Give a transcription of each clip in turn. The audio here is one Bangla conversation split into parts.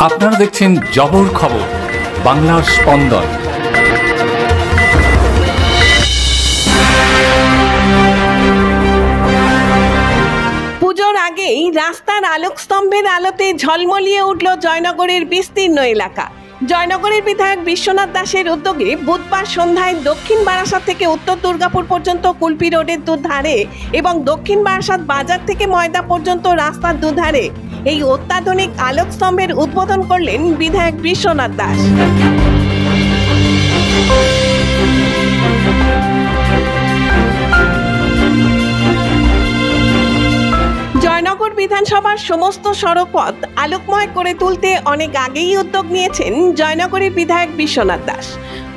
আপনারা দেখছেন জবর খবর, বাংলার স্পন্দন। পুজোর আগেই রাস্তার আলোকস্তম্ভের আলোতে ঝলমলিয়ে উঠল জয়নগরের বিস্তীর্ণ এলাকা। জয়নগরের বিধায়ক বিশ্বনাথ দাসের উদ্যোগে বুধবার সন্ধ্যায় দক্ষিণ বারাসাত থেকে উত্তর দুর্গাপুর পর্যন্ত কুলপি রোডের দুধারে এবং দক্ষিণ বারাসাত বাজার থেকে ময়দা পর্যন্ত রাস্তার দুধারে এই অত্যাধুনিক আলোকস্তম্ভের উদ্বোধন করলেন বিধায়ক বিশ্বনাথ দাস। জয়নগর বিধানসভার সমস্ত সড়কপথ আলোকময় করে তুলতে অনেক আগেই উদ্যোগ নিয়েছেন জয়নগরের বিধায়ক বিশ্বনাথ দাস।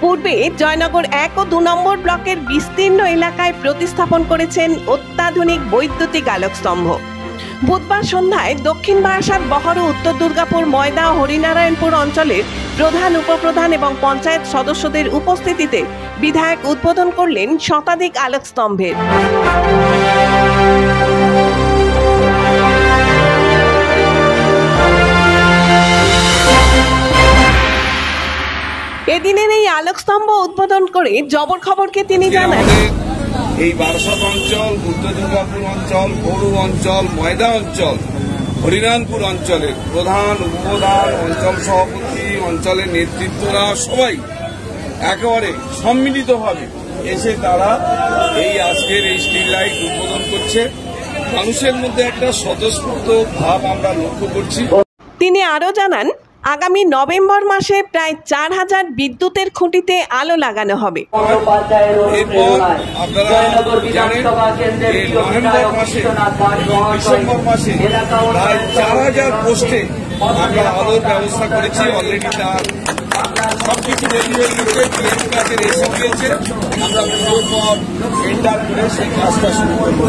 পূর্বে জয়নগর 1 ও 2 নম্বর ব্লকের বিস্তীর্ণ এলাকায় প্রতিস্থাপন করেছেন অত্যাধুনিক বৈদ্যুতিক আলোকস্তম্ভ। বুধবার সন্ধ্যায় দক্ষিণ বারাসাত, বহর, উত্তর দুর্গাপুর, ময়দা ও হরিনারায়ণপুর অঞ্চলের প্রধান, উপপ্রধান এবং পঞ্চায়েত সদস্যদের উপস্থিতিতে বিধায়ক উদ্বোধন করলেন শতাধিক আলোকস্তম্ভের। এদিনের এই আলোকস্তম্ভ উদ্বোধন করে জবর খবরকে তিনি জানান, এই বারাসাত অঞ্চল, উত্তর দুর্গাপুর অঞ্চল, বড়ু অঞ্চল, ময়দা অঞ্চল, হরিনারায়ণপুর অঞ্চলের প্রধান, উপপ্রধান, অঞ্চল সভাপতি, অঞ্চলের নেতৃত্বরা সবাই একেবারে সম্মিলিতভাবে এসে তারা এই আজকের এই স্ট্রিট লাইট উদ্বোধন করছে। মানুষের মধ্যে একটা স্বতঃস্ফূর্ত ভাব আমরা লক্ষ্য করছি। তিনি আরো জানান, আগামী নভেম্বর মাসে প্রায় 4000 বিদ্যুতের খুঁটিতে আলো লাগানো হবে। এরপর আপনারা জানেন নভেম্বর মাসে, ডিসেম্বর মাসে প্রায় 4000 পোস্টে আমরা আলোর ব্যবস্থা করেছি। অলরেডি তার সবকিছু রেডি হয়ে গেছে, ডিএম কাজের এসে গিয়েছে। আমরা পুজোর পর টেন্ডার করে সেই কাজটা শুরু করব।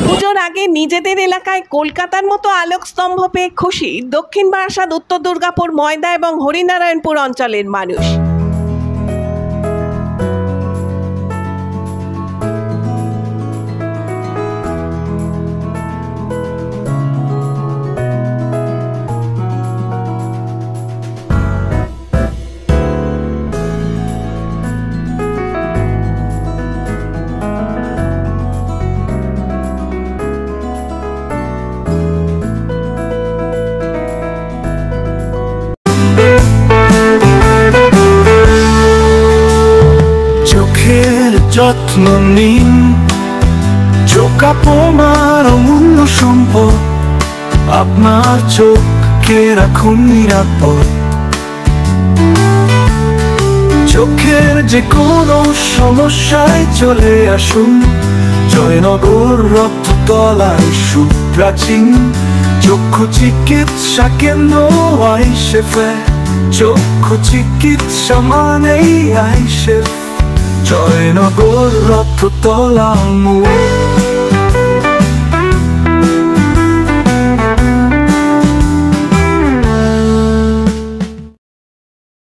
পুজোর আগে নিজেদের এলাকায় কলকাতার মতো আলোকস্তম্ভ পেয়ে খুশি দক্ষিণ বারাসাত, উত্তর দুর্গাপুর, ময়দা এবং হরিনারায়ণপুর অঞ্চলের মানুষ। যত্ন নিন, চোখ আপনার অমূল্য সম্পদ, আপনার চোখকে রাখুন নিরাপদ। চোখের যে কোনো সমস্যায় চলে আসুন জয়নগর রক্ততলায় সুপ্রাচীন চক্ষু চিকিৎসা কেন্দ্র আইসেফে। চক্ষু চিকিৎসা মানেই আইসেফ, জয়নগর রক্ততলা মোড়।